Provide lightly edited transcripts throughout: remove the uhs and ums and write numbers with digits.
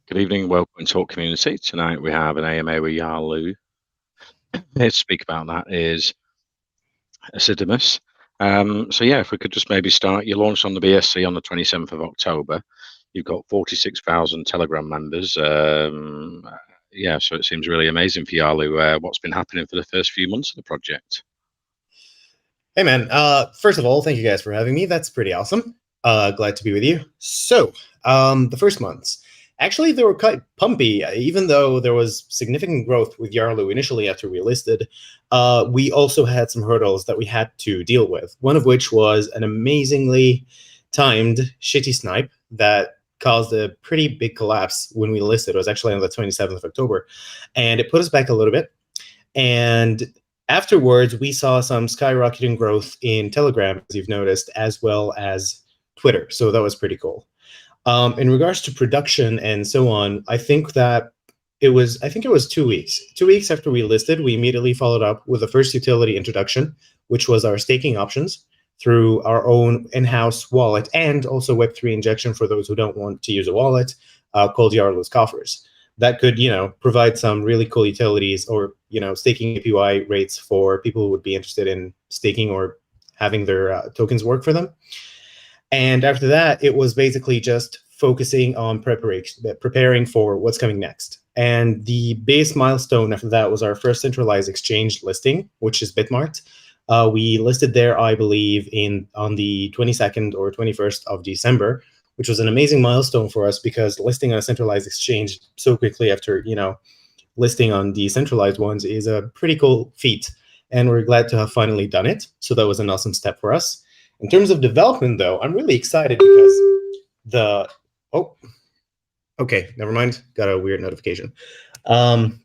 Good evening, welcome to Talk Community. Tonight we have an AMA with Yarloo. Here to speak about that is Acidimus. So yeah, if we could just maybe start, you launched on the BSC on the 27th of October. You've got 46,000 Telegram members. Yeah, so it seems really amazing for Yarloo. What's been happening for the first few months of the project? Hey man, first of all, thank you guys for having me. That's pretty awesome. Glad to be with you. So, the first months, actually they were quite pumpy, even though there was significant growth with Yarloo initially after we listed. We also had some hurdles that we had to deal with, one of which was an amazingly timed shitty snipe that caused a pretty big collapse when we listed. It was actually on the 27th of October, and it put us back a little bit. And afterwards, we saw some skyrocketing growth in Telegram, as you've noticed, as well as Twitter. So that was pretty cool. In regards to production and so on, I think it was 2 weeks. 2 weeks after we listed, we immediately followed up with the first utility introduction, which was our staking options through our own in-house wallet and also Web3 injection for those who don't want to use a wallet, called Yarloo's Coffers. That could, provide some really cool utilities or, staking APY rates for people who would be interested in staking or having their tokens work for them. And after that, it was basically just focusing on preparing for what's coming next. And the base milestone after that was our first centralized exchange listing, which is Bitmart. We listed there, I believe, on the 22nd or 21st of December, which was an amazing milestone for us because listing on a centralized exchange so quickly after, listing on decentralized ones is a pretty cool feat. And we're glad to have finally done it. So that was an awesome step for us. In terms of development, though, I'm really excited because okay, never mind. Got a weird notification. I'm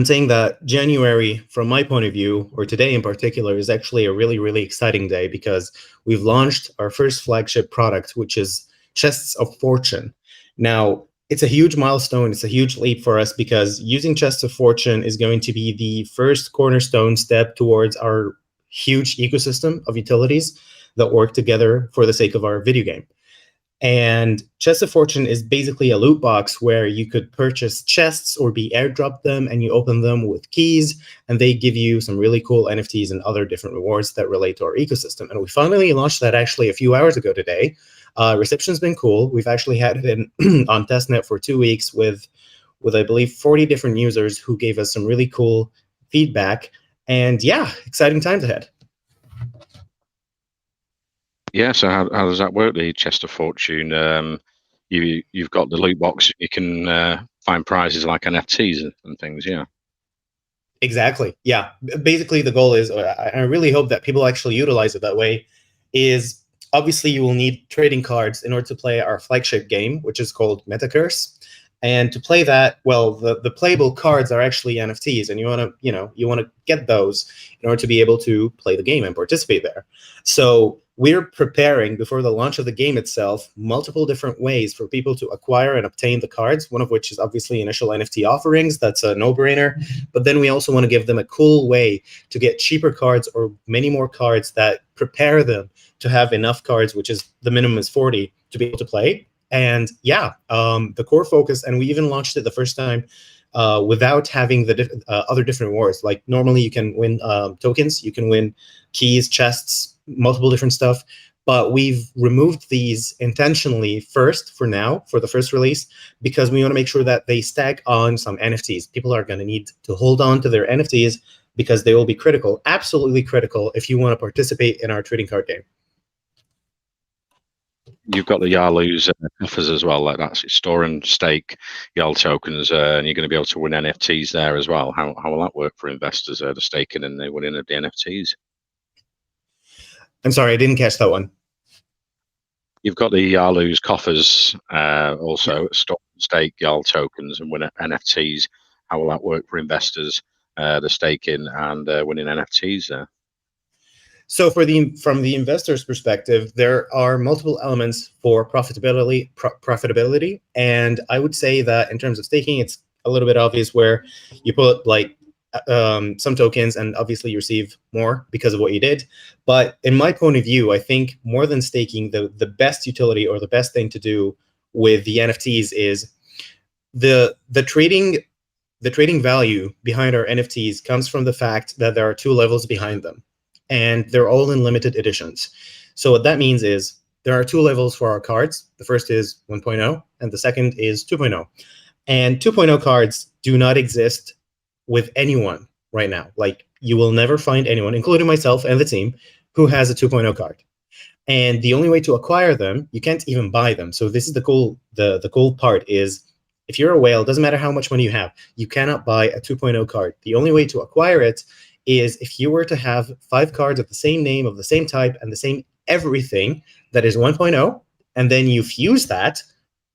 saying that January, from my point of view, or today in particular, is actually a really, really exciting day because we've launched our first flagship product, which is Chests of Fortune. Now, it's a huge milestone. It's a huge leap for us because using Chests of Fortune is going to be the first cornerstone step towards our huge ecosystem of utilities that work together for the sake of our video game. And Chests of Fortune is basically a loot box where you could purchase chests or be airdropped them, and you open them with keys, and they give you some really cool NFTs and other different rewards that relate to our ecosystem. And we finally launched that actually a few hours ago today. Reception's been cool. We've actually had it on testnet for 2 weeks with I believe 40 different users who gave us some really cool feedback. And yeah, exciting times ahead. Yeah, so how does that work, the Chest of Fortune? You've got the loot box, you can find prizes like NFTs and things, yeah. Exactly. Yeah. Basically, the goal is, I really hope that people actually utilize it that way, is obviously you will need trading cards in order to play our flagship game, which is called Metacurse. And to play that, well, the playable cards are actually NFTs, and you want to get those in order to be able to play the game and participate there. So we're preparing, before the launch of the game itself, multiple different ways for people to acquire and obtain the cards, one of which is obviously initial NFT offerings. That's a no-brainer. But then we also want to give them a cool way to get cheaper cards or many more cards that prepare them to have enough cards, which is the minimum is 40, to be able to play. And yeah, the core focus, and we even launched it the first time without having the other different rewards. Like normally you can win tokens, you can win keys, chests, multiple different stuff, but we've removed these intentionally first for now, for the first release, because we want to make sure that they stack on some NFTs. People are going to need to hold on to their NFTs because they will be critical, absolutely critical, if you want to participate in our trading card game. You've got the Yarloo's offers as well, like that's store and stake YARL tokens, and you're going to be able to win NFTs there as well. How will that work for investors, the staking and the winning of the NFTs? I'm sorry, I didn't catch that one. You've got the Yarloo's coffers, also store and stake YARL tokens and win NFTs. How will that work for investors, the staking and winning NFTs there? So from the investor's perspective, there are multiple elements for profitability. And I would say that in terms of staking, it's a little bit obvious where you put like some tokens and obviously you receive more because of what you did. But in my point of view, I think more than staking, the best utility or the best thing to do with the NFTs is The trading value behind our NFTs comes from the fact that there are two levels behind them, and they're all in limited editions. So what that means is there are two levels for our cards. The first is 1.0, and the second is 2.0. And 2.0 cards do not exist with anyone right now. Like, you will never find anyone, including myself and the team, who has a 2.0 card. And the only way to acquire them, you can't even buy them. So this is the cool part is, if you're a whale, it doesn't matter how much money you have, you cannot buy a 2.0 card. The only way to acquire it is if you were to have 5 cards of the same name, of the same type, and the same everything that is 1.0, and then you fuse that,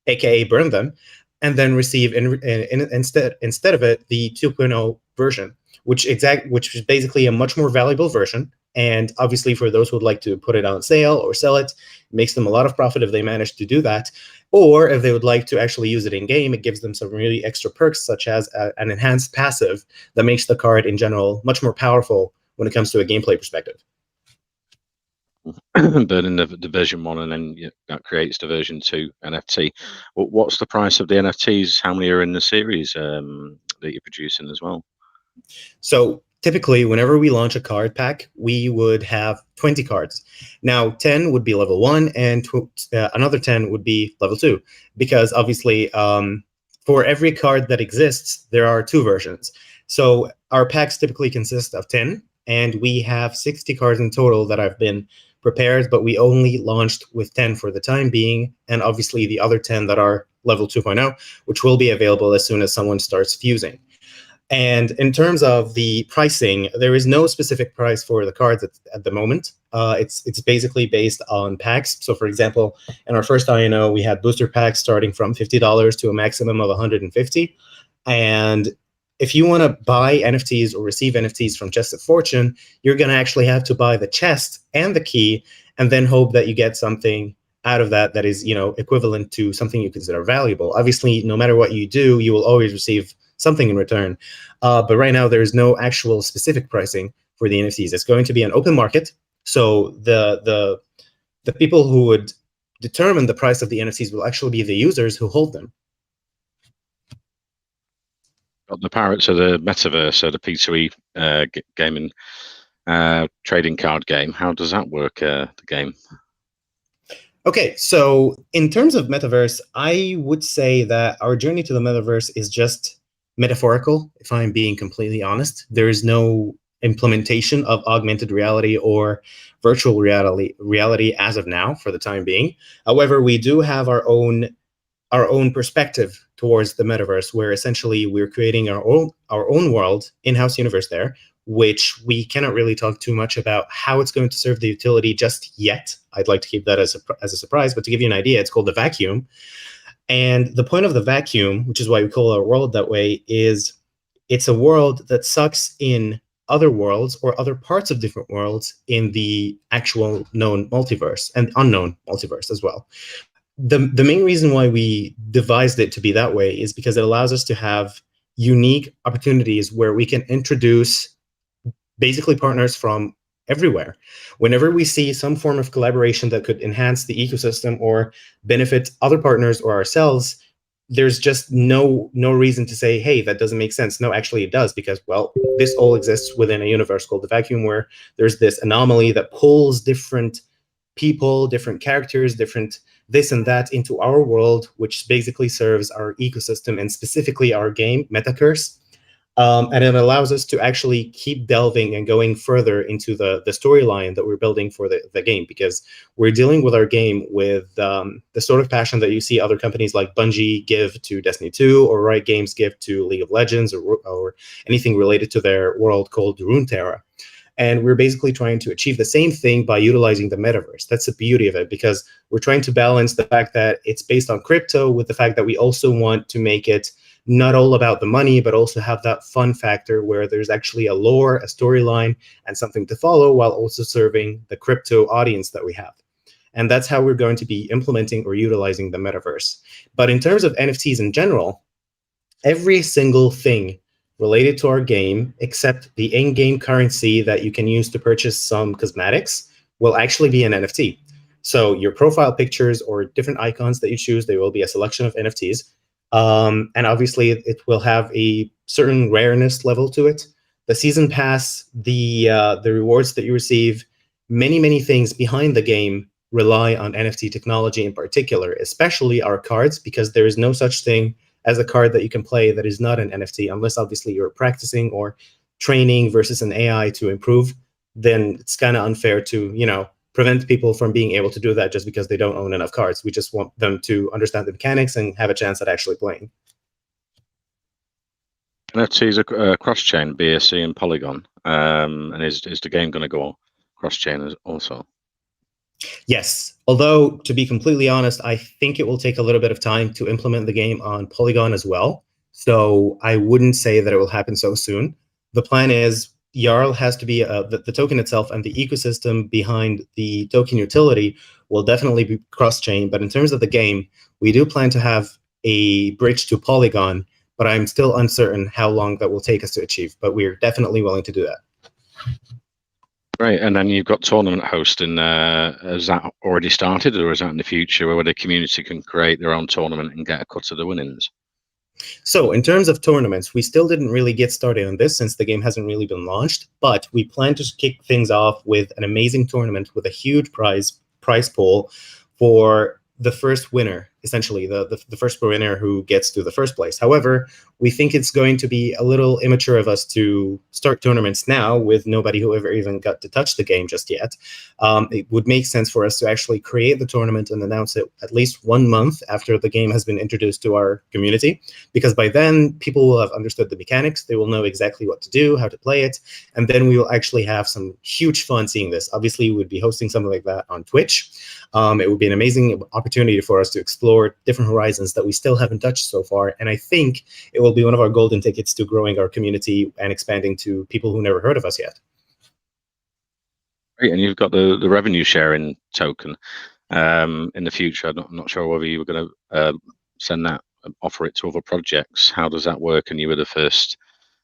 aka burn them, and then receive instead of it the 2.0 version, which is basically a much more valuable version. And obviously, for those who would like to put it on sale or sell it, it makes them a lot of profit if they manage to do that. Or if they would like to actually use it in game, it gives them some really extra perks, such as an enhanced passive that makes the card in general much more powerful when it comes to a gameplay perspective. Burning the version 1, and then that creates the version 2 NFT. What's the price of the NFTs? How many are in the series that you're producing as well? So typically, whenever we launch a card pack, we would have 20 cards. Now, 10 would be level 1, and another 10 would be level 2, because obviously, for every card that exists, there are 2 versions. So our packs typically consist of 10, and we have 60 cards in total that have been prepared, but we only launched with 10 for the time being, and obviously the other 10 that are level 2.0, which will be available as soon as someone starts fusing. And in terms of the pricing, there is no specific price for the cards at the moment. It's basically based on packs. So, for example, in our first INO, we had booster packs starting from $50 to a maximum of $150. And if you want to buy NFTs or receive NFTs from Chest of Fortune, you're going to actually have to buy the chest and the key, and then hope that you get something out of that is, equivalent to something you consider valuable. Obviously, no matter what you do, you will always receive something in return. But right now, there is no actual specific pricing for the NFTs. It's going to be an open market. So the people who would determine the price of the NFTs will actually be the users who hold them. The Pirates of the Metaverse, so the P2E gaming trading card game. How does that work, the game? Okay, so in terms of Metaverse, I would say that our journey to the Metaverse is just metaphorical, if I'm being completely honest. There is no implementation of augmented reality or virtual reality as of now for the time being. However, we do have our own perspective towards the Metaverse, where essentially we're creating our own world, in-house universe there, which we cannot really talk too much about how it's going to serve the utility just yet. I'd like to keep that as a surprise, but to give you an idea, it's called the vacuum. And the point of the vacuum, which is why we call our world that way, is it's a world that sucks in other worlds or other parts of different worlds in the actual known multiverse and unknown multiverse as well. The main reason why we devised it to be that way is because it allows us to have unique opportunities where we can introduce basically partners from everywhere. Whenever we see some form of collaboration that could enhance the ecosystem or benefit other partners or ourselves, there's just no reason to say, hey, that doesn't make sense. No, actually it does, because, well, this all exists within a universe called the vacuum, where there's this anomaly that pulls different people, different characters, different this and that into our world, which basically serves our ecosystem and specifically our game, Metacurse. And it allows us to actually keep delving and going further into the storyline that we're building for the game, because we're dealing with our game with the sort of passion that you see other companies like Bungie give to Destiny 2 or Riot Games give to League of Legends or anything related to their world called Runeterra. And we're basically trying to achieve the same thing by utilizing the metaverse. That's the beauty of it, because we're trying to balance the fact that it's based on crypto with the fact that we also want to make it not all about the money, but also have that fun factor where there's actually a lore, a storyline, and something to follow, while also serving the crypto audience that we have. And that's how we're going to be implementing or utilizing the metaverse. But in terms of NFTs in general, every single thing related to our game, except the in-game currency that you can use to purchase some cosmetics, will actually be an NFT. So your profile pictures or different icons that you choose, there will be a selection of NFTs. And obviously, it will have a certain rareness level to it. The season pass, the rewards that you receive, many things behind the game rely on NFT technology in particular, especially our cards, because there is no such thing as a card that you can play that is not an NFT, unless obviously you're practicing or training versus an AI to improve. Then it's kind of unfair to, prevent people from being able to do that just because they don't own enough cards. We just want them to understand the mechanics and have a chance at actually playing. NFTs are cross-chain, BSC and Polygon. And is the game going to go cross-chain also? Yes, although to be completely honest, I think it will take a little bit of time to implement the game on Polygon as well. So I wouldn't say that it will happen so soon. The plan is Yarl has to be the token itself, and the ecosystem behind the token utility will definitely be cross-chain. But in terms of the game, we do plan to have a bridge to Polygon, but I'm still uncertain how long that will take us to achieve. But we're definitely willing to do that. Right, and then you've got tournament hosting. Has that already started, or is that in the future where the community can create their own tournament and get a cut of the winnings? So in terms of tournaments, we still didn't really get started on this since the game hasn't really been launched, but we plan to kick things off with an amazing tournament with a huge prize pool for the first winner, essentially the first winner who gets to the first place. However, we think it's going to be a little immature of us to start tournaments now with nobody who ever even got to touch the game just yet. It would make sense for us to actually create the tournament and announce it at least 1 month after the game has been introduced to our community, because by then people will have understood the mechanics, they will know exactly what to do, how to play it, and then we will actually have some huge fun seeing this. Obviously, we would be hosting something like that on Twitch. It would be an amazing opportunity for us to explore different horizons that we still haven't touched so far, and I think it will be one of our golden tickets to growing our community and expanding to people who never heard of us yet. Great, and you've got the revenue sharing token in the future. I'm not sure whether you were going to offer it to other projects. How does that work? And you were the first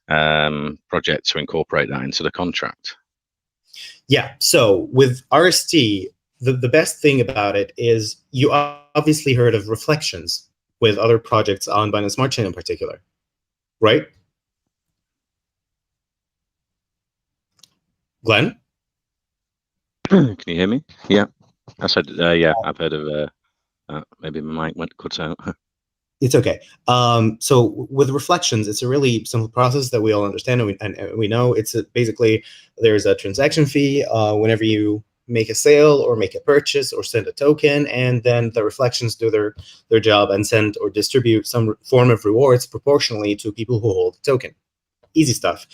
project to incorporate that into the contract. Yeah, so with RST, the best thing about it is you obviously heard of reflections with other projects on Binance Smart Chain in particular, right? Glenn? Can you hear me? Yeah, I said, yeah, I've heard of maybe my mic went cut out. It's okay. So with reflections, it's a really simple process that we all understand, and we know. It's basically there's a transaction fee whenever you make a sale or make a purchase or send a token, and then the reflections do their job and send or distribute some form of rewards proportionally to people who hold the token. Easy stuff.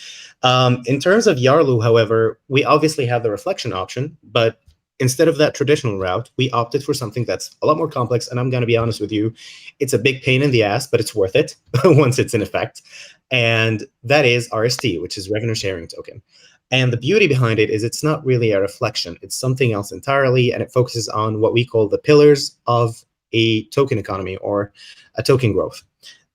In terms of Yarloo, however, we obviously have the reflection option, but instead of that traditional route, we opted for something that's a lot more complex, and I'm going to be honest with you, it's a big pain in the ass, but it's worth it once it's in effect, and that is RST, which is revenue sharing token. And the beauty behind it is it's not really a reflection. It's something else entirely, and it focuses on what we call the pillars of a token economy or a token growth.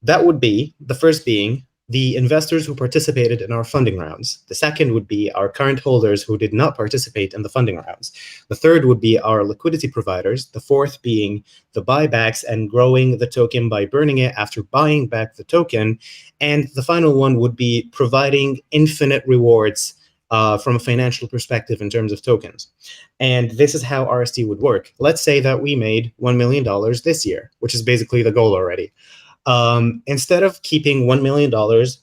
That would be, the first being, the investors who participated in our funding rounds. The second would be our current holders who did not participate in the funding rounds. The third would be our liquidity providers. The fourth being the buybacks and growing the token by burning it after buying back the token. And the final one would be providing infinite rewards from a financial perspective in terms of tokens. And this is how RST would work. Let's say that we made $1 million this year, which is basically the goal already. Instead of keeping $1 million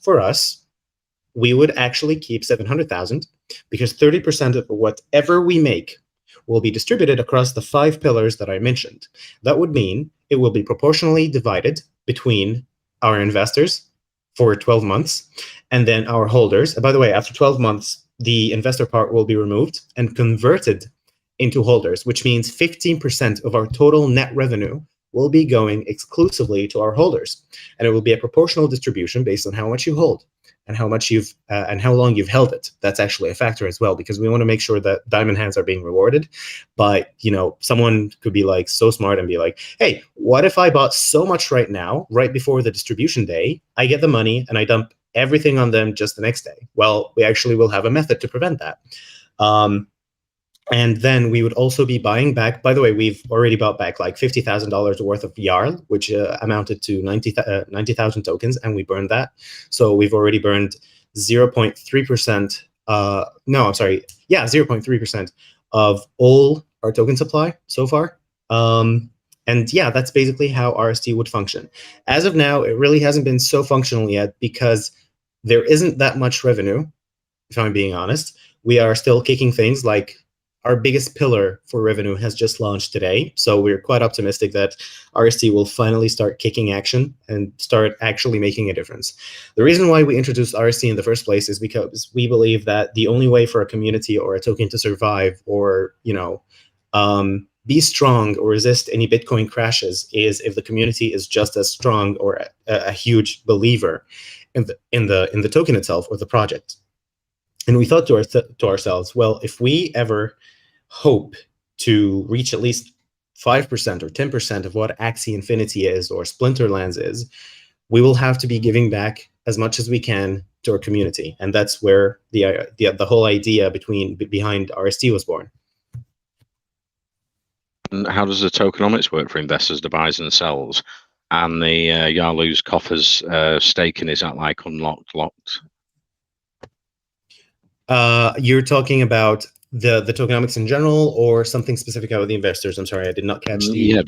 for us, we would actually keep 700,000, because 30% of whatever we make will be distributed across the 5 pillars that I mentioned. That would mean it will be proportionally divided between our investors for 12 months and then our holders. And by the way, after 12 months, the investor part will be removed and converted into holders, which means 15% of our total net revenue will be going exclusively to our holders, and it will be a proportional distribution based on how much you hold and how much you've and how long you've held it. That's actually a factor as well, because we want to make sure that diamond hands are being rewarded. But someone could be like so smart and be like, "Hey, what if I bought so much right now, right before the distribution day? I get the money and I dump everything on them just the next day." Well, we actually will have a method to prevent that. And then we would also be buying back. By the way, we've already bought back like $50,000 worth of Yarl, which amounted to 90,000 tokens, and we burned that. So we've already burned 0.3%. No, I'm sorry. Yeah, 0.3% of all our token supply so far. And yeah, that's basically how RST would function. As of now, it really hasn't been so functional yet because there isn't that much revenue, if I'm being honest. We are still kicking things like our biggest pillar for revenue has just launched today. So we're quite optimistic that RST will finally start kicking action and start actually making a difference. The reason why we introduced RST in the first place is because we believe that the only way for a community or a token to survive or, be strong or resist any Bitcoin crashes is if the community is just as strong or a huge believer in the token itself or the project. And we thought to ourselves, well, if we ever hope to reach at least 5% or 10% of what Axie Infinity is or Splinterlands is, we will have to be giving back as much as we can to our community. And that's where the whole idea behind RST was born. And how does the tokenomics work for investors, the buys and sells? And the Yarloo's coffers staking, is that like unlocked, locked? You're talking about the tokenomics in general or something specific about the investors? I'm sorry, I did not catch the... Yeah,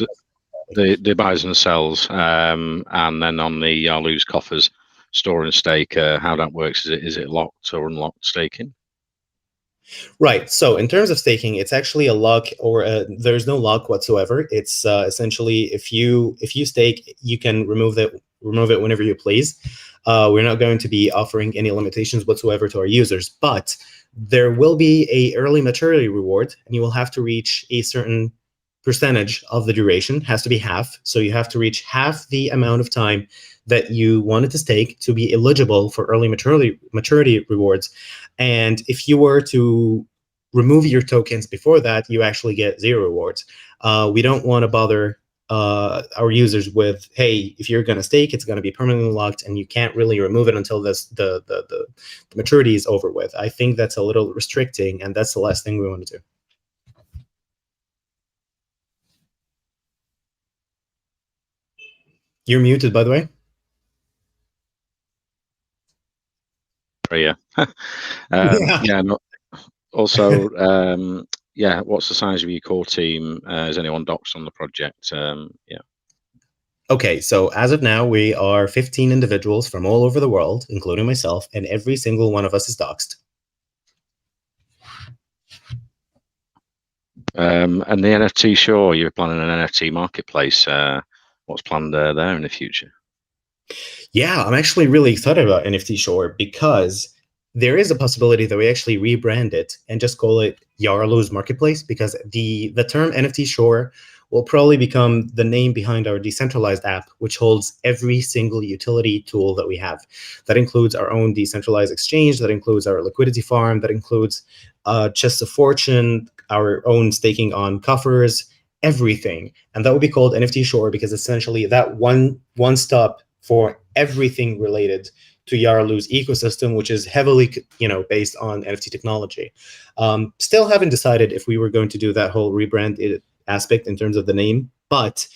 the buys and sells. And then on the Yarloo's coffers, store and stake, how that works, is it locked or unlocked staking? Right. So in terms of staking, it's actually a lock, or there's no lock whatsoever. It's essentially if you stake, you can remove it whenever you please. We're not going to be offering any limitations whatsoever to our users, but there will be a early maturity reward, and you will have to reach a certain percentage of the duration. Has to be half. So you have to reach half the amount of time that you wanted to stake to be eligible for early maturity rewards. And if you were to remove your tokens before that, you actually get 0 rewards. We don't want to bother our users with, hey, if you're going to stake, it's going to be permanently locked and you can't really remove it until the maturity is over with. I think that's a little restricting, and that's the last thing we want to do. You're muted, by the way. Yeah. Yeah. No, also, yeah. What's the size of your core team? Is anyone doxed on the project? Yeah. Okay, so as of now, we are 15 individuals from all over the world, including myself, and every single one of us is doxed. And the NFT, sure, you're planning an NFT marketplace. What's planned there in the future? Yeah, I'm actually really excited about NFT Shore because there is a possibility that we actually rebrand it and just call it Yarloo's Marketplace, because the term NFT Shore will probably become the name behind our decentralized app, which holds every single utility tool that we have. That includes our own decentralized exchange, that includes our liquidity farm, that includes chests of fortune, our own staking on coffers, everything. And that would be called NFT Shore because essentially that one stop for everything related to Yarloo's ecosystem, which is heavily, based on NFT technology. Still haven't decided if we were going to do that whole rebrand aspect in terms of the name, but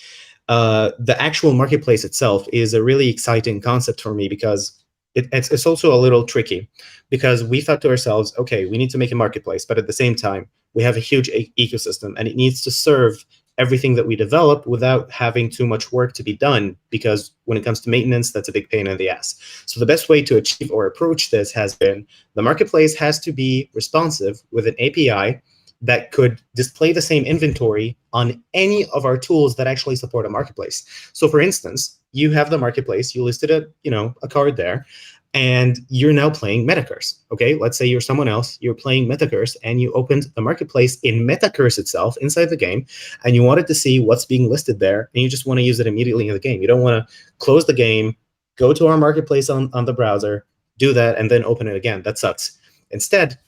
the actual marketplace itself is a really exciting concept for me because it's also a little tricky, because we thought to ourselves, okay, we need to make a marketplace, but at the same time, we have a huge ecosystem and it needs to serve everything that we develop without having too much work to be done, because when it comes to maintenance, that's a big pain in the ass. So the best way to achieve or approach this has been the marketplace has to be responsive with an API that could display the same inventory on any of our tools that actually support a marketplace. So for instance, you have the marketplace, you listed a card there, and you're now playing Metacurse. Okay, let's say you're someone else, you're playing Metacurse, and you opened the marketplace in Metacurse itself inside the game, and you wanted to see what's being listed there, and you just want to use it immediately in the game. You don't want to close the game, go to our marketplace on the browser, do that, and then open it again. That sucks. Instead,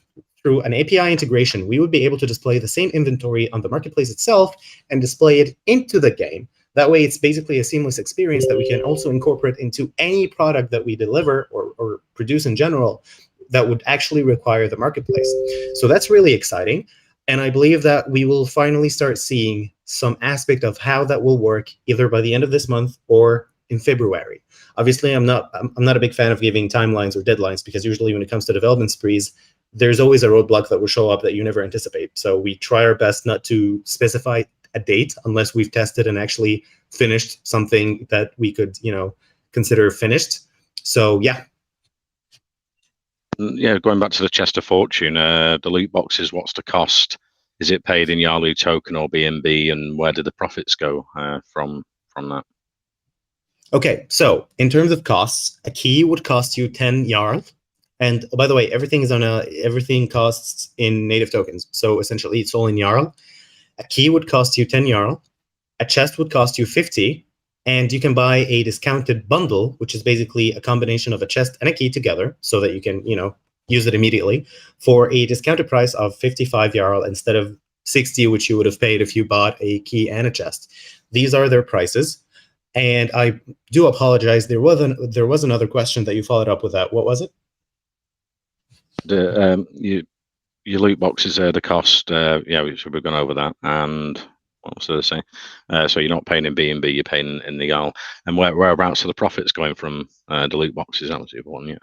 through an API integration, we would be able to display the same inventory on the marketplace itself and display it into the game. That way, it's basically a seamless experience that we can also incorporate into any product that we deliver or produce in general that would actually require the marketplace. So that's really exciting. And I believe that we will finally start seeing some aspect of how that will work either by the end of this month or in February. Obviously, I'm not a big fan of giving timelines or deadlines, because usually when it comes to development sprees, there's always a roadblock that will show up that you never anticipate. So we try our best not to specify a date unless we've tested and actually finished something that we could, consider finished. So yeah. Yeah, going back to the chest of fortune, the loot boxes, what's the cost? Is it paid in Yarloo token or BNB, and where do the profits go from that? Okay, so in terms of costs, a key would cost you 10 Yarl. And by the way, everything costs in native tokens. So essentially, it's all in Yarl. A key would cost you 10 Yarl. A chest would cost you 50. And you can buy a discounted bundle, which is basically a combination of a chest and a key together, so that you can, use it immediately for a discounted price of 55 Yarl instead of 60, which you would have paid if you bought a key and a chest. These are their prices. And I do apologize. There was another question that you followed up with that. What was it? Your loot boxes are the cost. Yeah, we've gone over that. And what was I saying? So you're not paying in BNB, you're paying in the Yarl. And whereabouts are the profits going from the loot boxes? That was the other one, yeah.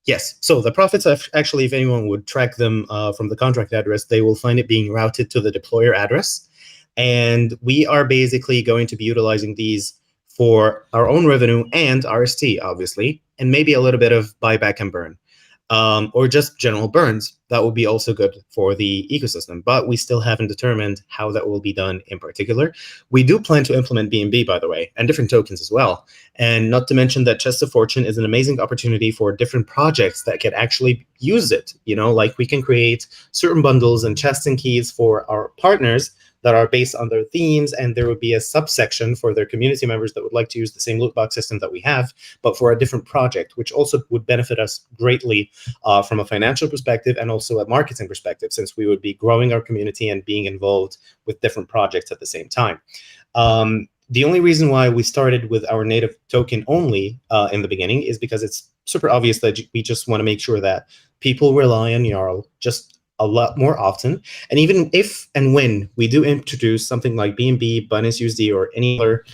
Yes. So the profits, actually, if anyone would track them from the contract address, they will find it being routed to the deployer address. And we are basically going to be utilizing these for our own revenue and RST, obviously, and maybe a little bit of buyback and burn, or just general burns. That would be also good for the ecosystem, but we still haven't determined how that will be done in particular. We do plan to implement BNB, by the way, and different tokens as well. And not to mention that Chest of Fortune is an amazing opportunity for different projects that can actually use it. Like we can create certain bundles and chests and keys for our partners that are based on their themes, and there would be a subsection for their community members that would like to use the same loot box system that we have, but for a different project, which also would benefit us greatly from a financial perspective and also a marketing perspective, since we would be growing our community and being involved with different projects at the same time. The only reason why we started with our native token only in the beginning is because it's super obvious that we just want to make sure that people rely on Yarl just a lot more often. And even if and when we do introduce something like BNB, Binance USD, or any other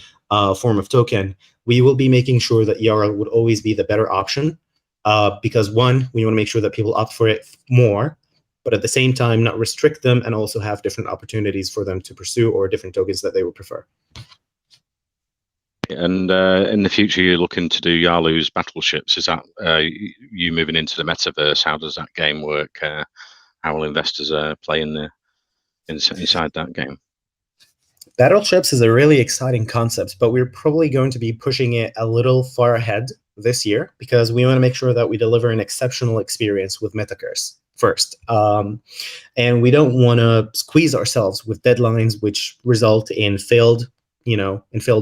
form of token, we will be making sure that Yarl would always be the better option, because one, we want to make sure that people opt for it more, but at the same time not restrict them and also have different opportunities for them to pursue or different tokens that they would prefer. And in the future, you're looking to do Yarloo's battleships. Is that you moving into the metaverse? How does that game work? How will investors play inside that game? Battleships is a really exciting concept, but we're probably going to be pushing it a little far ahead this year, because we want to make sure that we deliver an exceptional experience with Metaverse first. And we don't want to squeeze ourselves with deadlines which result in failed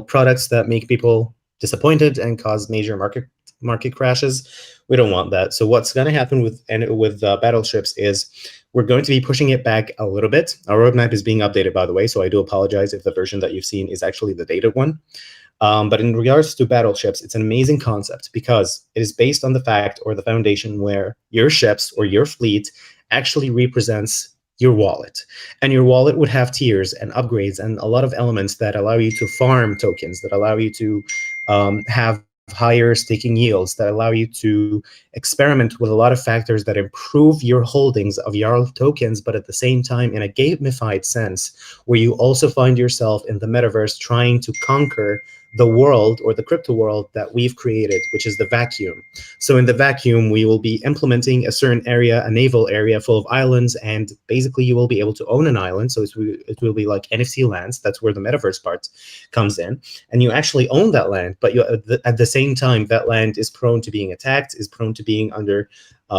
products that make people disappointed and cause major market crashes. We don't want that. So what's going to happen with battleships is we're going to be pushing it back a little bit. Our roadmap is being updated, by the way, so I do apologize if the version that you've seen is actually the dated one. But in regards to battleships, it's an amazing concept because it is based on the fact or the foundation where your ships or your fleet actually represents your wallet. And your wallet would have tiers and upgrades and a lot of elements that allow you to farm tokens, that allow you to have higher staking yields, that allow you to experiment with a lot of factors that improve your holdings of Yarl tokens, but at the same time in a gamified sense, where you also find yourself in the metaverse trying to conquer the world or the crypto world that we've created, which is the vacuum. So in the vacuum, we will be implementing a certain area, a naval area full of islands, and basically you will be able to own an island. So it will be like NFT lands. That's where the metaverse part comes in. And you actually own that land, but at the same time, that land is prone to being attacked, is prone to being under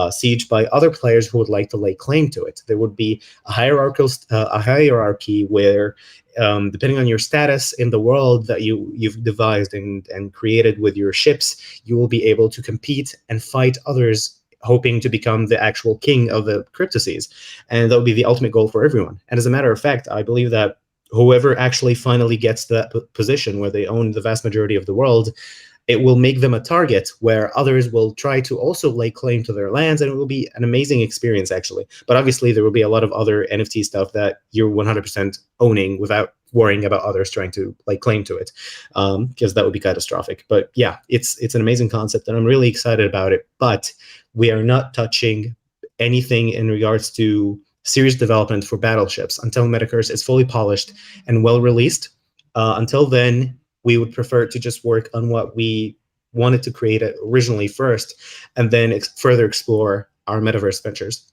siege by other players who would like to lay claim to it. There would be a hierarchy where, depending on your status in the world that you've devised and created with your ships, you will be able to compete and fight others, hoping to become the actual king of the cryptocurrencies. And that would be the ultimate goal for everyone. And as a matter of fact, I believe that whoever actually finally gets that position where they own the vast majority of the world, it will make them a target where others will try to also lay claim to their lands, and it will be an amazing experience, actually. But obviously, there will be a lot of other NFT stuff that you're 100% owning without worrying about others trying to lay claim to it, because that would be catastrophic. But yeah, it's an amazing concept, and I'm really excited about it. But we are not touching anything in regards to serious development for battleships until Metaverse is fully polished and well released. Until then, we would prefer to just work on what we wanted to create originally first, and then further explore our metaverse ventures.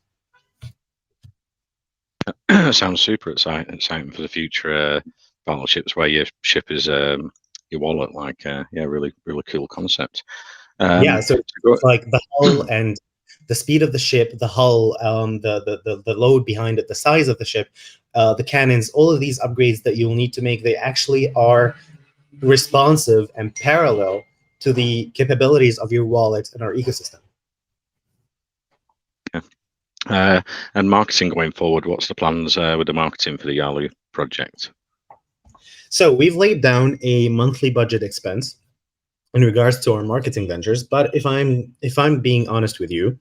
Sounds super exciting for the future battleships where your ship is your wallet. Like, yeah, really cool concept. Yeah, so it's like the hull and the speed of the ship, the hull, the load behind it, the size of the ship, the cannons, all of these upgrades that you'll need to make, they actually are responsive and parallel to the capabilities of your wallet and our ecosystem. Yeah. And marketing going forward, what's the plans with the marketing for the Yarloo project? So we've laid down a monthly budget expense in regards to our marketing ventures, but if I'm being honest with you,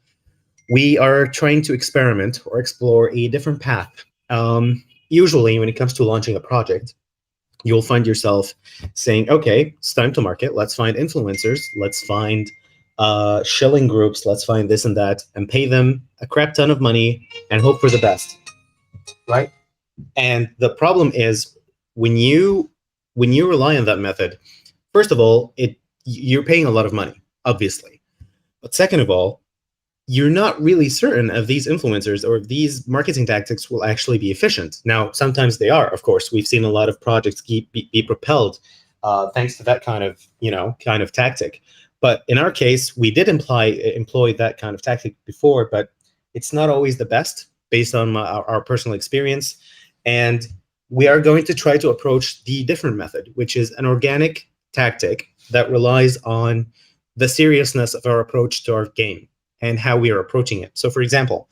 we are trying to experiment or explore a different path. Usually, when it comes to launching a project, you'll find yourself saying, okay, it's time to market. Let's find influencers. Let's find shilling groups. Let's find this and that, and pay them a crap ton of money and hope for the best, right? And the problem is when you rely on that method, first of all, you're paying a lot of money, obviously. But second of all, you're not really certain if these influencers or if these marketing tactics will actually be efficient. Now, sometimes they are, of course. We've seen a lot of projects be propelled thanks to that kind of tactic. But in our case, we did employ that kind of tactic before, but it's not always the best based on our personal experience. And we are going to try to approach the different method, which is an organic tactic that relies on the seriousness of our approach to our game and how we are approaching it. So, for example,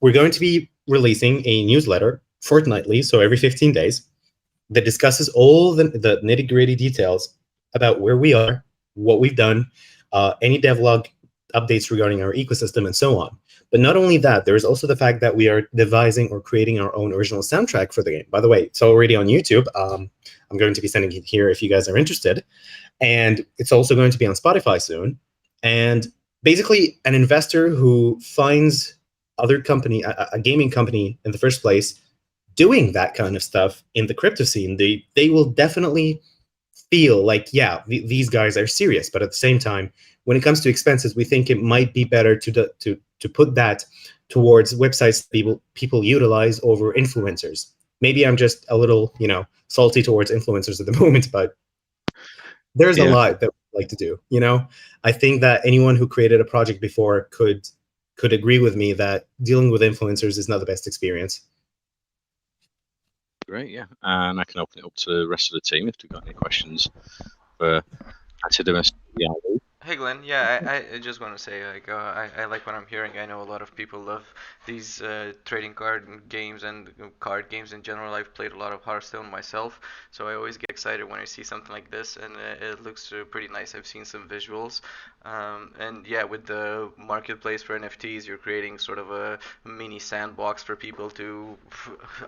we're going to be releasing a newsletter fortnightly, so every 15 days, that discusses all the nitty-gritty details about where we are, what we've done, any devlog updates regarding our ecosystem, and so on. But not only that, there is also the fact that we are devising or creating our own original soundtrack for the game. By the way, it's already on YouTube. I'm going to be sending it here if you guys are interested. And it's also going to be on Spotify soon. And basically, an investor who finds other company, a gaming company in the first place, doing that kind of stuff in the crypto scene, they will definitely feel like, yeah, these guys are serious. But at the same time, when it comes to expenses, we think it might be better to put that towards websites people utilize over influencers. Maybe I'm just a little, salty towards influencers at the moment, but there's a lot that we like to do. I think that anyone who created a project before could agree with me that dealing with influencers is not the best experience. Great, yeah. And I can open it up to the rest of the team if they've got any questions for Antidemus. Hey Glenn, yeah, I just want to say, like, I like what I'm hearing. I know a lot of people love these trading card games and card games in general. I've played a lot of Hearthstone myself, so I always get excited when I see something like this, and it looks pretty nice. I've seen some visuals, and yeah, with the marketplace for NFTs, you're creating sort of a mini sandbox for people to,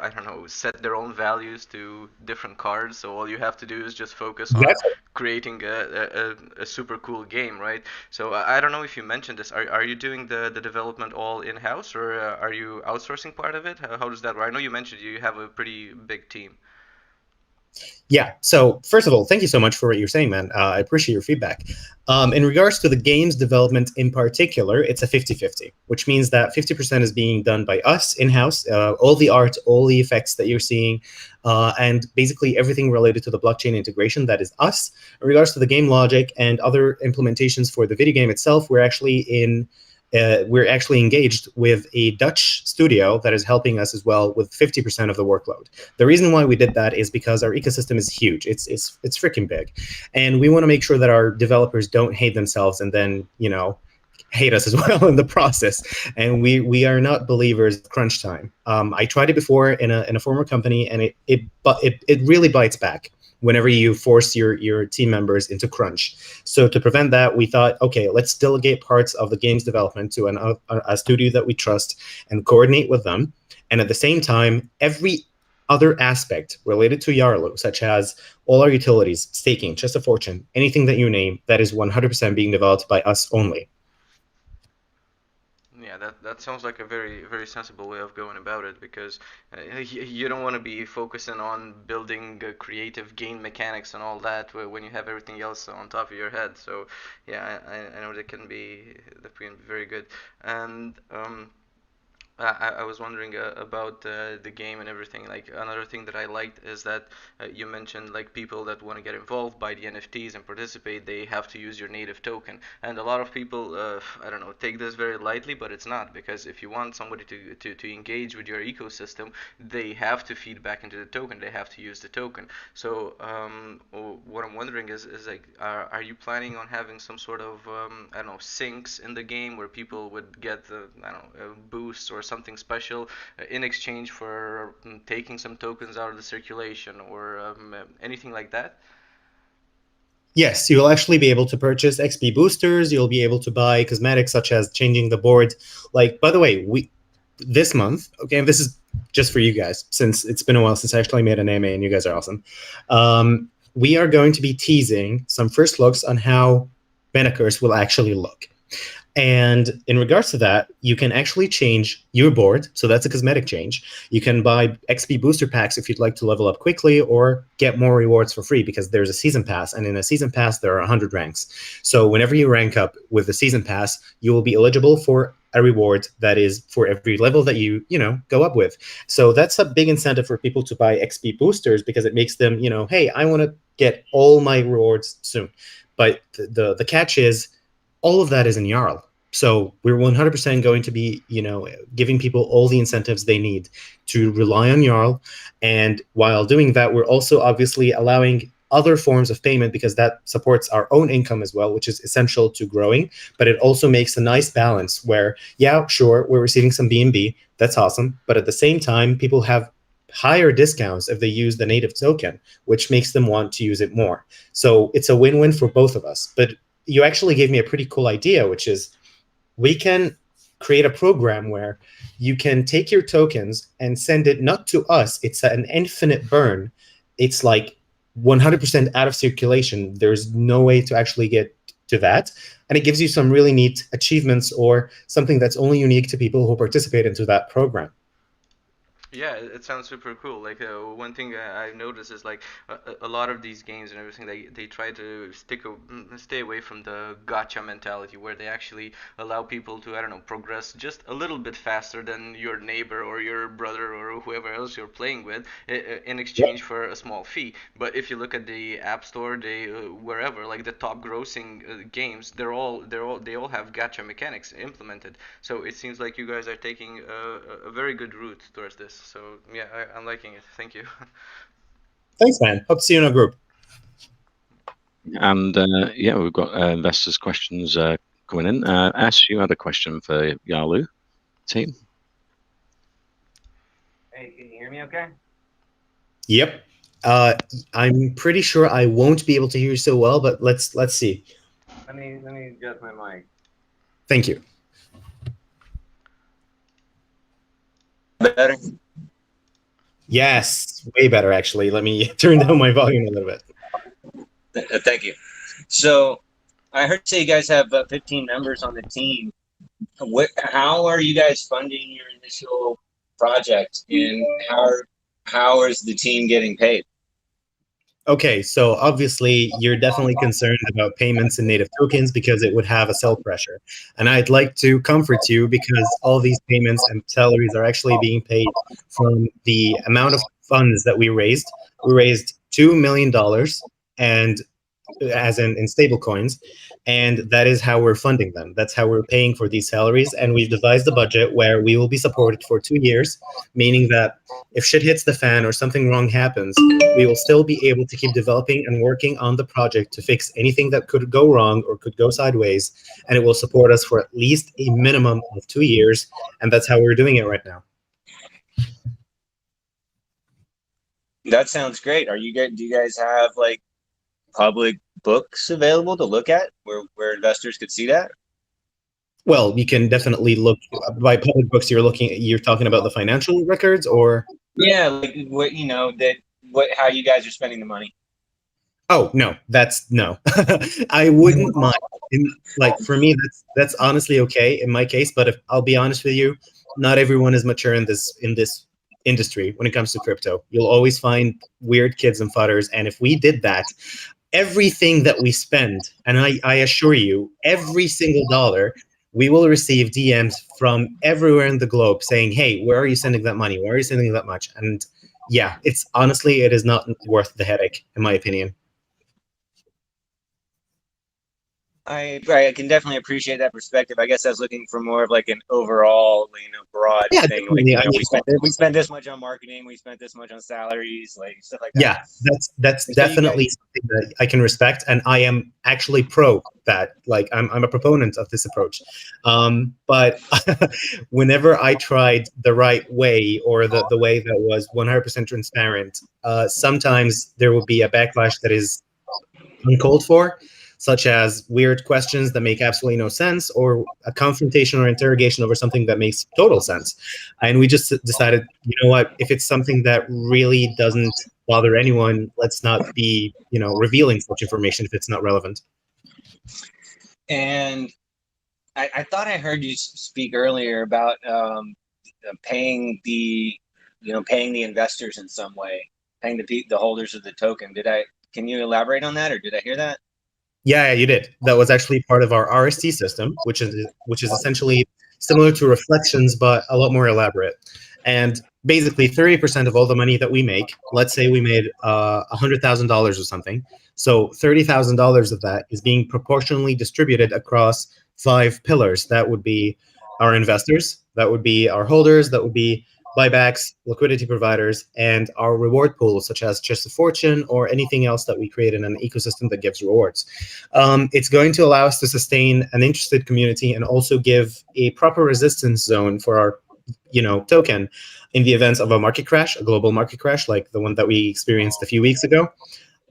I don't know, set their own values to different cards. So all you have to do is just focus on creating a super cool game, right? So I don't know if you mentioned this. Are you doing the development all in-house, or are you outsourcing part of it? How does that work? I know you mentioned you have a pretty big team. Yeah. So first of all, thank you so much for what you're saying, man. I appreciate your feedback. In regards to the games development in particular, it's a 50-50, which means that 50% is being done by us in-house, all the art, all the effects that you're seeing, and basically everything related to the blockchain integration, that is us. In regards to the game logic and other implementations for the video game itself, we're actually engaged with a Dutch studio that is helping us as well with 50% of the workload. The reason why we did that is because our ecosystem is huge. It's freaking big. And we want to make sure that our developers don't hate themselves and then, hate us as well in the process. And we are not believers of crunch time. I tried it before in a former company, and it really bites back. whenever you force your team members into crunch. So to prevent that, we thought, okay, let's delegate parts of the game's development to a studio that we trust and coordinate with them. And at the same time, every other aspect related to Yarloo, such as all our utilities, staking, Chest of Fortune, anything that you name, that is 100% being developed by us only. Yeah, that sounds like a very sensible way of going about it, because you don't want to be focusing on building creative game mechanics and all that when you have everything else on top of your head. So yeah, I know that can be very good. And I was wondering about the game and everything. Like, another thing that I liked is that you mentioned, like, people that want to get involved by the NFTs and participate, they have to use your native token. And a lot of people, I don't know, take this very lightly, but it's not, because if you want somebody to engage with your ecosystem, they have to feed back into the token. They have to use the token. So what I'm wondering is like, are you planning on having some sort of I don't know, syncs in the game where people would get I don't know, boosts or something special in exchange for taking some tokens out of the circulation, or anything like that? Yes, you'll actually be able to purchase XP boosters. You'll be able to buy cosmetics such as changing the board. Like, by the way, this month, okay, and this is just for you guys, since it's been a while since I actually made an AMA and you guys are awesome. We are going to be teasing some first looks on how Curse will actually look. And in regards to that, you can actually change your board. So that's a cosmetic change. You can buy XP booster packs if you'd like to level up quickly, or get more rewards for free, because there's a season pass. And in a season pass, there are 100 ranks. So whenever you rank up with the season pass, you will be eligible for a reward that is for every level that you go up with. So that's a big incentive for people to buy XP boosters, because it makes them, hey, I want to get all my rewards soon. But the catch is, all of that is in Jarl. So we're 100% going to be, giving people all the incentives they need to rely on Jarl. And while doing that, we're also obviously allowing other forms of payment, because that supports our own income as well, which is essential to growing. But it also makes a nice balance where, yeah, sure, we're receiving some BNB. That's awesome. But at the same time, people have higher discounts if they use the native token, which makes them want to use it more. So it's a win-win for both of us. But you actually gave me a pretty cool idea, which is, we can create a program where you can take your tokens and send it not to us. It's an infinite burn. It's like 100% out of circulation. There's no way to actually get to that. And it gives you some really neat achievements, or something that's only unique to people who participate into that program. Yeah, it sounds super cool. Like, one thing I've noticed is, like, a lot of these games and everything, they try to stay away from the gotcha mentality, where they actually allow people to, I don't know, progress just a little bit faster than your neighbor or your brother or whoever else you're playing with, in exchange for a small fee. But if you look at the App Store, wherever, like the top grossing games, they all have gotcha mechanics implemented. So it seems like you guys are taking a very good route towards this. So yeah, I'm liking it. Thank you. Thanks, man. Hope to see you in our group. And yeah, we've got investors' questions coming in. Ash, you had a question for Yarloo team. Hey, can you hear me okay? Yep. I'm pretty sure I won't be able to hear you so well, but let's see. Let me adjust my mic. Thank you. Better? Yes, way better, actually. Let me turn down my volume a little bit. Thank you. So I heard you say you guys have 15 members on the team. How are you guys funding your initial project, and how is the team getting paid? Okay, so obviously you're definitely concerned about payments in native tokens, because it would have a sell pressure. And I'd like to comfort you, because all these payments and salaries are actually being paid from the amount of funds that we raised. We raised $2 million, and as in stable coins, and that is how we're funding them. That's how we're paying for these salaries. And we've devised a budget where we will be supported for 2 years, meaning that if shit hits the fan or something wrong happens, we will still be able to keep developing and working on the project to fix anything that could go wrong or could go sideways, and it will support us for at least a minimum of 2 years. And that's how we're doing it right now. That sounds great. Do you guys have like public books available to look at where investors could see that? Well, you can definitely look by public books. You're talking about the financial records, or Yeah, like what how you guys are spending the money. oh no, that's no. I wouldn't mind. Like for me, that's honestly okay in my case. But if I'll be honest with you, not everyone is mature in this industry when it comes to crypto. You'll always find weird kids and fudders, and if we did that, everything that we spend, and I assure you, every single dollar, we will receive DMs from everywhere in the globe saying, "Hey, where are you sending that money? Where are you sending that much?" And yeah, it's honestly, it is not worth the headache, in my opinion. I can definitely appreciate that perspective. I guess I was looking for more of like an overall, broad Yeah, thing. Like, definitely. I mean, we spent this much on marketing, we spent this much on salaries, like stuff like that. yeah, that's And so you definitely something that I can respect, and I am actually pro that. Like, I'm a proponent of this approach. But whenever I tried the right way, or the way that was 100% transparent, sometimes there will be a backlash that is uncalled for, such as weird questions that make absolutely no sense, or a confrontation or interrogation over something that makes total sense. And we just decided, you know what, if it's something that really doesn't bother anyone, let's not be, revealing such information if it's not relevant. And I thought I heard you speak earlier about paying the paying the investors in some way, paying the holders of the token. Can you elaborate on that, or did I hear that? Yeah, you did. That was actually part of our RST system, which is essentially similar to Reflections, but a lot more elaborate. And basically, 30% of all the money that we make, let's say we made $100,000 or something, so $30,000 of that is being proportionally distributed across 5 pillars. That would be our investors, that would be our holders, that would be buybacks, liquidity providers, and our reward pools, such as Chest of Fortune or anything else that we create in an ecosystem that gives rewards. It's going to allow us to sustain an interested community and also give a proper resistance zone for our, token in the event of a market crash, a global market crash like the one that we experienced a few weeks ago.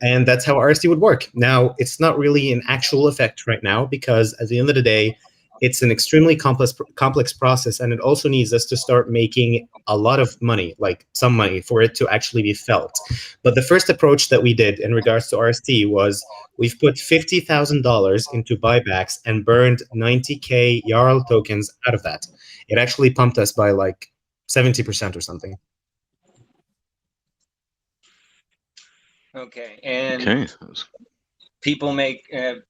And that's how RST would work. Now, it's not really an actual effect right now because at the end of the day, it's an extremely complex process, and it also needs us to start making a lot of money, like some money, for it to actually be felt. But the first approach that we did in regards to RST was we've put $50,000 into buybacks and burned 90K Yarl tokens out of that. It actually pumped us by like 70% or something. Okay, and Okay. people make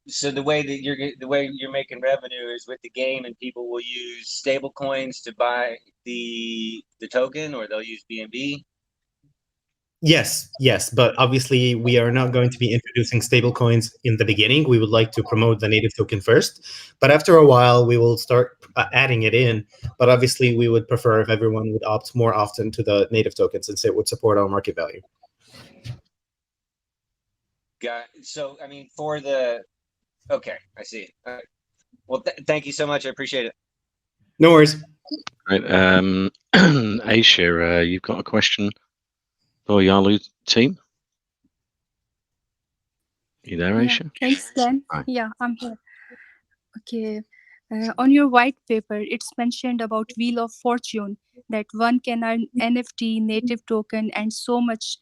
so the way you're making revenue is with the game, and people will use stable coins to buy the token, or they'll use BNB. Yes, but obviously we are not going to be introducing stablecoins in the beginning. We would like to promote the native token first, but after a while we will start adding it in. But obviously we would prefer if everyone would opt more often to the native token, since it would support our market value. So I mean, okay, I see. Well, thank you so much. I appreciate it. No worries. Right. Aisha, you've got a question for Yarloo team? You there, Aisha? Thanks, Dan. Hi. Yeah, I'm here. Okay. On your white paper, it's mentioned about Wheel of Fortune, that one can earn NFT, native token, and so much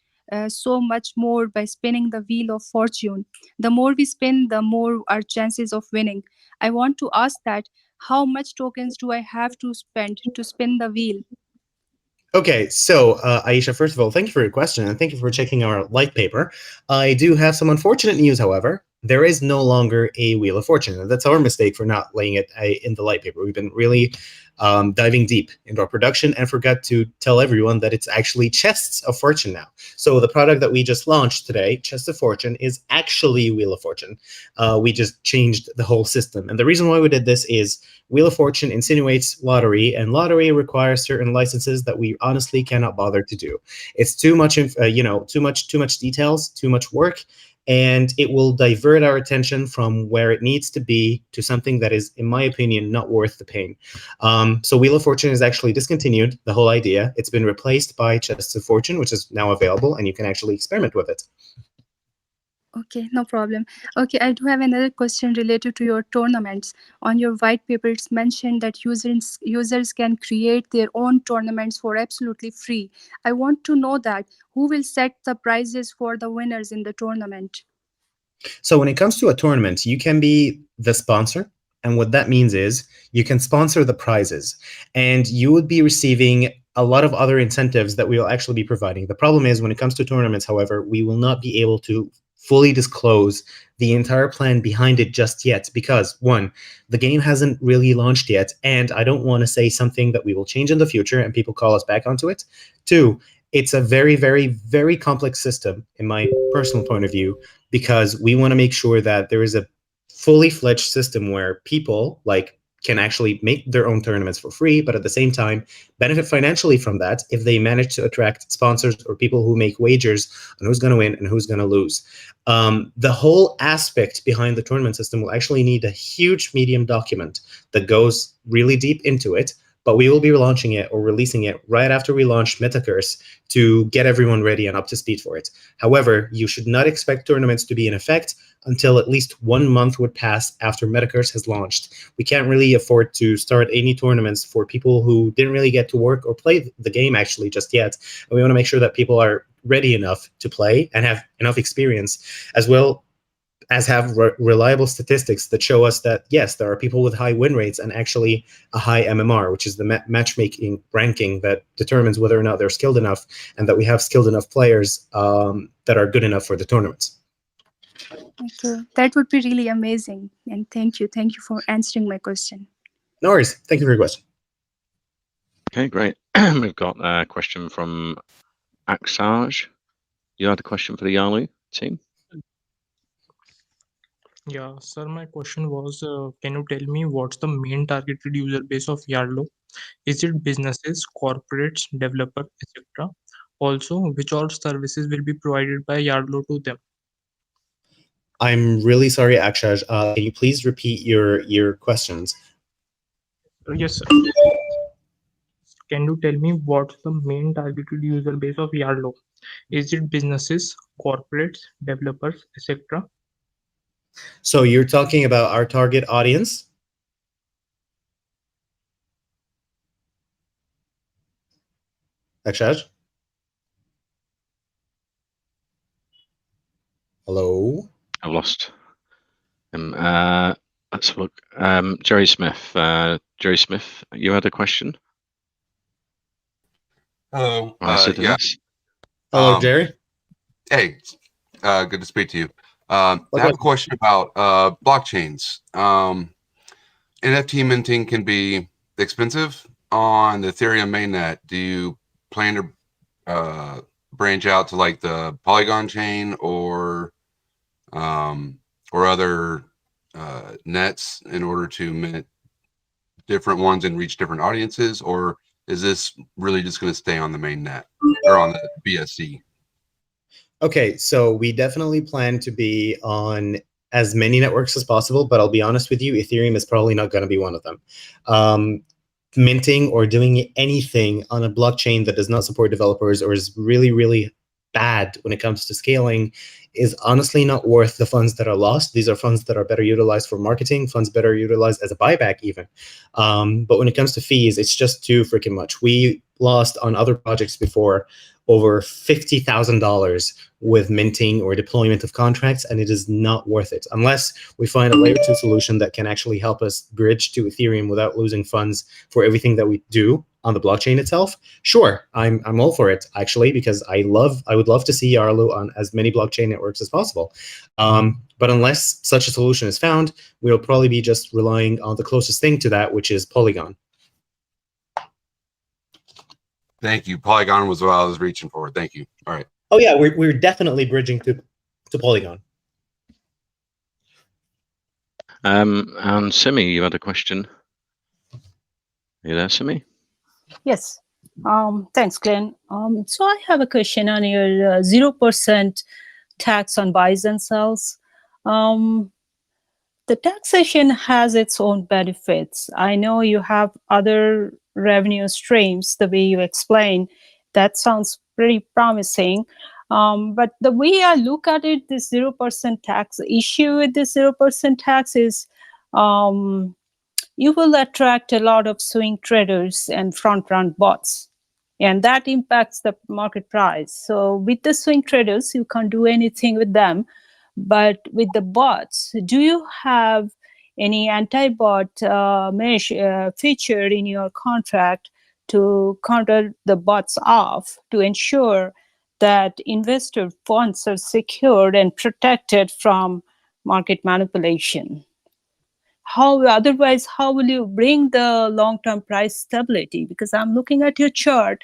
more by spinning the Wheel of Fortune. The more we spin, the more our chances of winning. I want to ask that, how much tokens do I have to spend to spin the wheel? Okay, so Aisha, first of all, thank you for your question, and thank you for checking our light paper. I do have some unfortunate news, however. There is no longer a Wheel of Fortune, and that's our mistake for not laying it in the light paper. We've been really diving deep into our production and forgot to tell everyone that it's actually Chests of Fortune now. So the product that we just launched today, Chest of Fortune, is actually Wheel of Fortune. We just changed the whole system. And the reason why we did this is Wheel of Fortune insinuates lottery, and lottery requires certain licenses that we honestly cannot bother to do. It's too much, too much details, too much work. and it will divert our attention from where it needs to be to something that is, in my opinion, not worth the pain. So Wheel of Fortune is actually discontinued, the whole idea. It's been replaced by Chests of Fortune, which is now available, and you can actually experiment with it. Okay, no problem. Okay, I do have another question related to your tournaments. On your white paper, it's mentioned that users can create their own tournaments for absolutely free. I want to know that who will set the prizes for the winners in the tournament? So when it comes to a tournament, you can be the sponsor. And what that means is you can sponsor the prizes, and you would be receiving a lot of other incentives that we will actually be providing. The problem is when it comes to tournaments, however, we will not be able to fully disclose the entire plan behind it just yet because, one, the game hasn't really launched yet, and I don't want to say something that we will change in the future and people call us back onto it. Two, it's a very, very, very complex system in my personal point of view, because we want to make sure that there is a fully fledged system where people can actually make their own tournaments for free, but at the same time benefit financially from that if they manage to attract sponsors or people who make wagers on who's going to win and who's going to lose. The whole aspect behind the tournament system will actually need a huge Medium document that goes really deep into it, but we will be launching it or releasing it right after we launch Metacurse to get everyone ready and up to speed for it. However, you should not expect tournaments to be in effect until at least 1 month would pass after Metacurse has launched. We can't really afford to start any tournaments for people who didn't really get to work or play the game actually just yet. And we want to make sure that people are ready enough to play and have enough experience, as well as have reliable statistics that show us that, yes, there are people with high win rates and actually a high MMR, which is the matchmaking ranking that determines whether or not they're skilled enough, and that we have skilled enough players that are good enough for the tournaments. Okay, that would be really amazing. And thank you. Thank you for answering my question. No worries. Thank you for your question. Okay, great. We've got a question from Aksaj. You had a question for the Yarloo team? Yeah, sir, my question was, can you tell me what's the main targeted user base of Yarloo? Is it businesses, corporates, developer, etc.? Also, which all services will be provided by Yarloo to them? I'm really sorry, Akshaj. Can you please repeat your questions? Yes, sir. Can you tell me what's the main targeted user base of Yarloo? Is it businesses, corporates, developers, etc.? So you're talking about our target audience? Akshaj? Hello? I've lost him. Let's look. Jerry Smith. Jerry Smith, you had a question? Hello. I said Yeah. yes. Hello, Jerry. Hey, good to speak to you. I have a question about blockchains. NFT minting can be expensive on the Ethereum mainnet. Do you plan to branch out to like the Polygon chain or other nets in order to mint different ones and reach different audiences, or is this really just going to stay on the main net or on the BSC? Okay, so we definitely plan to be on as many networks as possible, but I'll be honest with you, Ethereum is probably not going to be one of them. Minting or doing anything on a blockchain that does not support developers or is really, really bad when it comes to scaling is honestly not worth the funds that are lost. These are funds that are better utilized for marketing, funds better utilized as a buyback even. But when it comes to fees, it's just too freaking much. We lost on other projects before over $50,000 with minting or deployment of contracts, and it is not worth it unless we find a layer 2 solution that can actually help us bridge to Ethereum without losing funds for everything that we do on the blockchain itself. Sure, I'm all for it actually, because I would love to see Yarloo on as many blockchain networks as possible. But unless such a solution is found, we'll probably be just relying on the closest thing to that, which is Polygon. Thank you. Polygon was what I was reaching for. Thank you. All right. Oh yeah, we're definitely bridging to Polygon. And Simi, you had a question. Are you there, Simi? Yes. Thanks, Glenn. So I have a question on your 0% tax on buys and sells. The taxation has its own benefits. I know you have other revenue streams, the way you explain. That sounds pretty promising. But the way I look at it, this 0% tax issue with this 0% tax is you will attract a lot of swing traders and front-run bots. And that impacts the market price. So with the swing traders, you can't do anything with them. But with the bots, do you have any anti-bot feature in your contract to counter the bots off to ensure that investor funds are secured and protected from market manipulation? Otherwise, how will you bring the long-term price stability? Because I'm looking at your chart.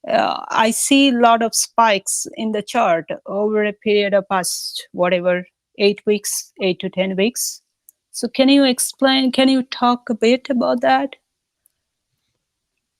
I see a lot of spikes in the chart over a period of past, 8 to 10 weeks. So can you talk a bit about that?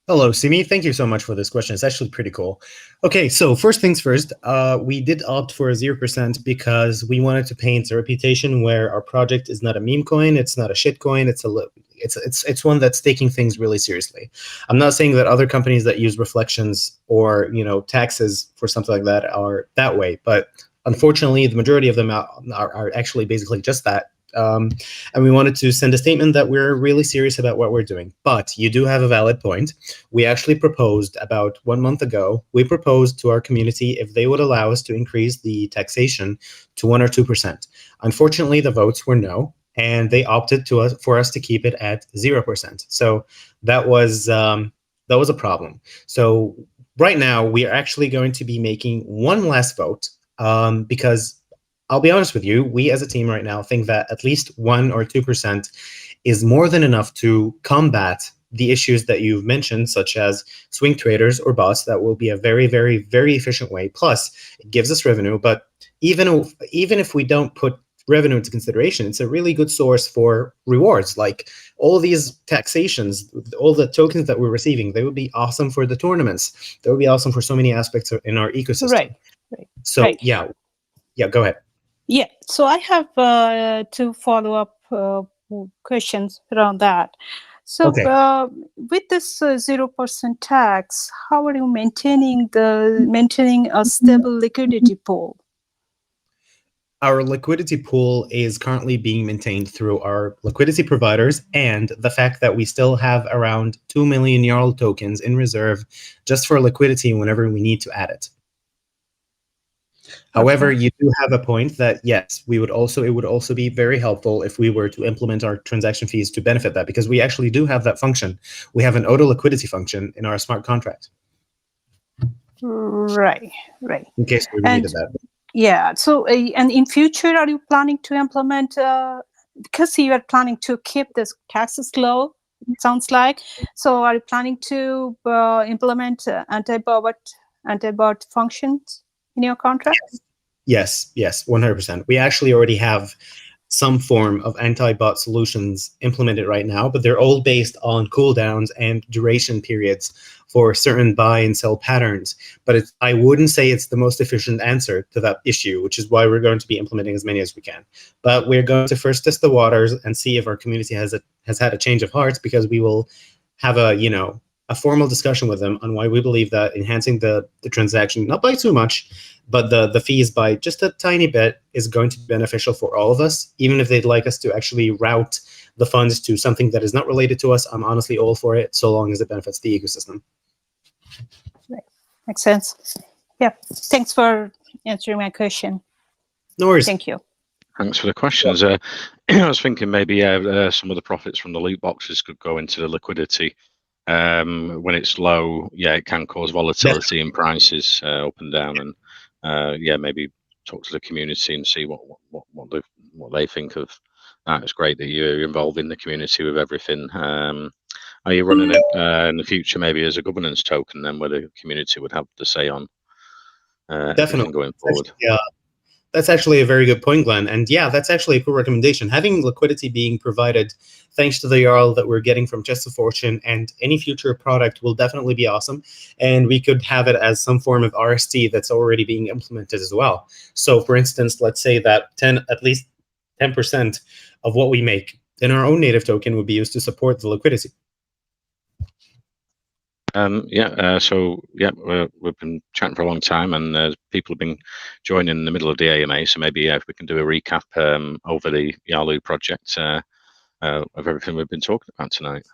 Hello, Simi. Thank you so much for this question. It's actually pretty cool. Okay, so first things first, we did opt for a 0% because we wanted to paint a reputation where our project is not a meme coin, it's not a shit coin, it's one that's taking things really seriously. I'm not saying that other companies that use reflections or taxes for something like that are that way, but unfortunately, the majority of them are actually basically just that. And we wanted to send a statement that we're really serious about what we're doing. But you do have a valid point. We actually proposed about 1 month ago, we proposed to our community if they would allow us to increase the taxation to 1 or 2%. Unfortunately, the votes were no, and they opted for us to keep it at 0%. So that was a problem. So right now, we are actually going to be making one last vote because I'll be honest with you, we as a team right now think that at least 1 or 2% is more than enough to combat the issues that you've mentioned, such as swing traders or bots. That will be a very, very, very efficient way. Plus, it gives us revenue. But even if we don't put revenue into consideration, it's a really good source for rewards. Like all these taxations, all the tokens that we're receiving, they would be awesome for the tournaments. They would be awesome for so many aspects in our ecosystem. Right. So right. Yeah, go ahead. Yeah, so I have 2 follow-up questions around that. So Okay. With this 0% tax, how are you maintaining a stable liquidity pool? Our liquidity pool is currently being maintained through our liquidity providers and the fact that we still have around 2 million Yarloo tokens in reserve just for liquidity whenever we need to add it. However, you do have a point that yes, it would also be very helpful if we were to implement our transaction fees to benefit that, because we actually do have that function. We have an auto liquidity function in our smart contract. Right. In case we needed that. Yeah. So, and in future, are you planning to implement? Because you are planning to keep this taxes low, it sounds like. So, are you planning to implement anti-bot functions in your contract? Yes, 100%. We actually already have some form of anti-bot solutions implemented right now, but they're all based on cooldowns and duration periods for certain buy and sell patterns. But I wouldn't say it's the most efficient answer to that issue, which is why we're going to be implementing as many as we can. But we're going to first test the waters and see if our community has had a change of hearts, because we will have a formal discussion with them on why we believe that enhancing the transaction, not by too much, but the fees by just a tiny bit, is going to be beneficial for all of us. Even if they'd like us to actually route the funds to something that is not related to us, I'm honestly all for it, so long as it benefits the ecosystem. Right. Makes sense. Yeah. Thanks for answering my question. No worries. Thank you. Thanks for the questions. I was thinking maybe some of the profits from the loot boxes could go into the liquidity. When it's low, it can cause volatility in prices up and down, and maybe talk to the community and see what they think of that. It's great that you're involved in the community with everything. Are you running it in the future maybe as a governance token then, where the community would have the say on everything going forward? That's actually a very good point, Glenn. And yeah, that's actually a cool recommendation. Having liquidity being provided thanks to the Yarl that we're getting from Chest of Fortune and any future product will definitely be awesome. And we could have it as some form of RST that's already being implemented as well. So for instance, let's say that at least 10% of what we make in our own native token would be used to support the liquidity. We've been chatting for a long time, and people have been joining in the middle of the AMA. So maybe if we can do a recap over the Yarloo project of everything we've been talking about tonight.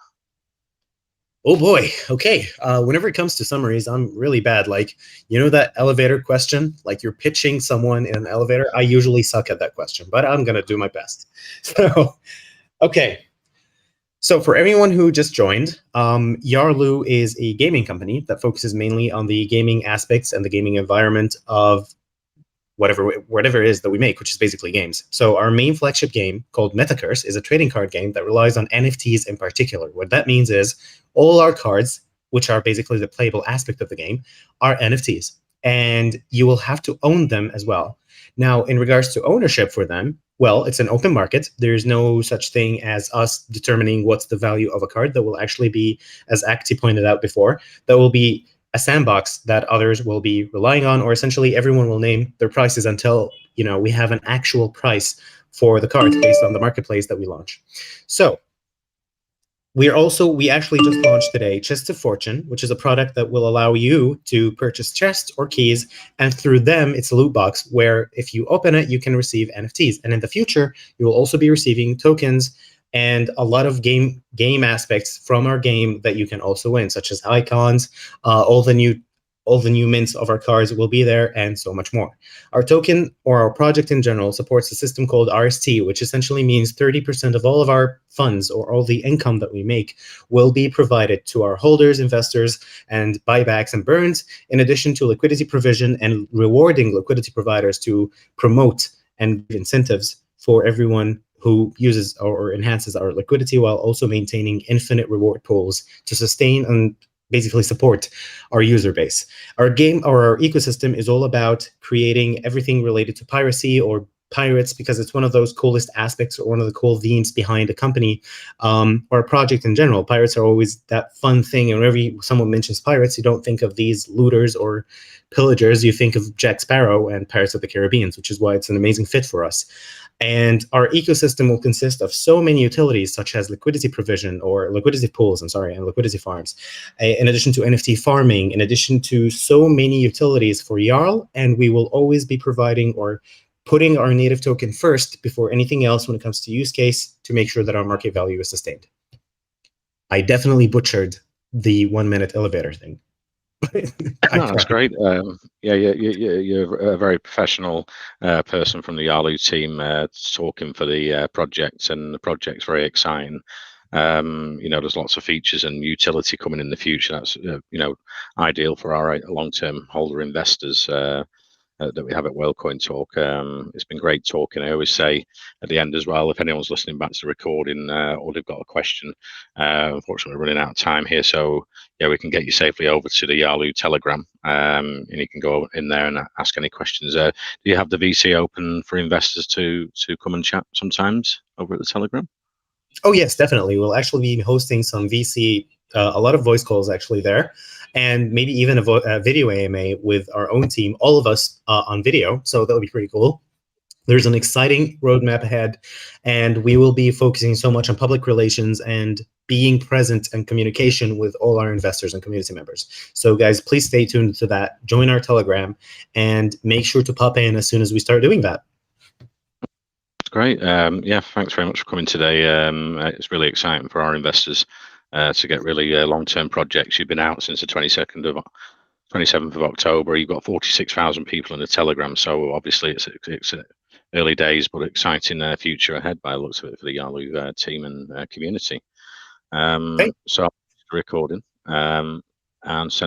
Oh boy. Okay. Whenever it comes to summaries, I'm really bad. Like, you know, that elevator question, like you're pitching someone in an elevator. I usually suck at that question, but I'm going to do my best. So, okay. So for everyone who just joined, Yarloo is a gaming company that focuses mainly on the gaming aspects and the gaming environment of whatever it is that we make, which is basically games. So our main flagship game, called Metacurse, is a trading card game that relies on NFTs in particular. What that means is all our cards, which are basically the playable aspect of the game, are NFTs, and you will have to own them as well. Now, in regards to ownership for them, well, it's an open market. There's no such thing as us determining what's the value of a card. That will actually be, as Acti pointed out before, that will be a sandbox that others will be relying on, or essentially everyone will name their prices until, you know, we have an actual price for the cards based on the marketplace that we launch. So we actually just launched today Chest of Fortune, which is a product that will allow you to purchase chests or keys, and through them, it's a loot box where if you open it, you can receive NFTs. And in the future, you will also be receiving tokens and a lot of game aspects from our game that you can also win, such as icons, all the new mints of our cards will be there, and so much more. Our token, or our project in general, supports a system called RST, which essentially means 30% of all of our funds, or all the income that we make, will be provided to our holders, investors, and buybacks and burns, in addition to liquidity provision and rewarding liquidity providers to promote and give incentives for everyone who uses or enhances our liquidity, while also maintaining infinite reward pools to sustain and basically support our user base. Our game, or our ecosystem, is all about creating everything related to piracy or pirates, because it's one of those coolest aspects, or one of the cool themes behind a company or a project in general. Pirates are always that fun thing, and whenever someone mentions pirates, you don't think of these looters or pillagers, you think of Jack Sparrow and Pirates of the Caribbean, which is why it's an amazing fit for us. And our ecosystem will consist of so many utilities, such as liquidity provision, or liquidity pools, and liquidity farms, in addition to NFT farming, in addition to so many utilities for Yarl. And we will always be providing or putting our native token first before anything else when it comes to use case, to make sure that our market value is sustained. I definitely butchered the 1 minute elevator thing. No, that's great. You're a very professional person from the Yarloo team, talking for the project, and the project's very exciting. There's lots of features and utility coming in the future. That's ideal for our long-term holder investors that we have at WorldCoin Talk. It's been great talking. I always say at the end as well, if anyone's listening back to the recording or they've got a question, unfortunately we're running out of time here, so yeah, we can get you safely over to the Yarloo Telegram, and you can go in there and ask any questions. Do you have the VC open for investors to come and chat sometimes over at the Telegram? Oh yes, definitely. We'll actually be hosting some VC, a lot of voice calls actually there, and maybe even a video AMA with our own team, all of us on video. So that would be pretty cool. There's an exciting roadmap ahead, and we will be focusing so much on public relations and being present and communication with all our investors and community members. So guys, please stay tuned to that. Join our Telegram and make sure to pop in as soon as we start doing that. Great. Thanks very much for coming today. It's really exciting for our investors to get really long-term projects. You've been out since the 27th of October. You've got 46,000 people in the Telegram, so obviously it's early days, but exciting future ahead by the looks of it for the Yarloo team and community. So recording and send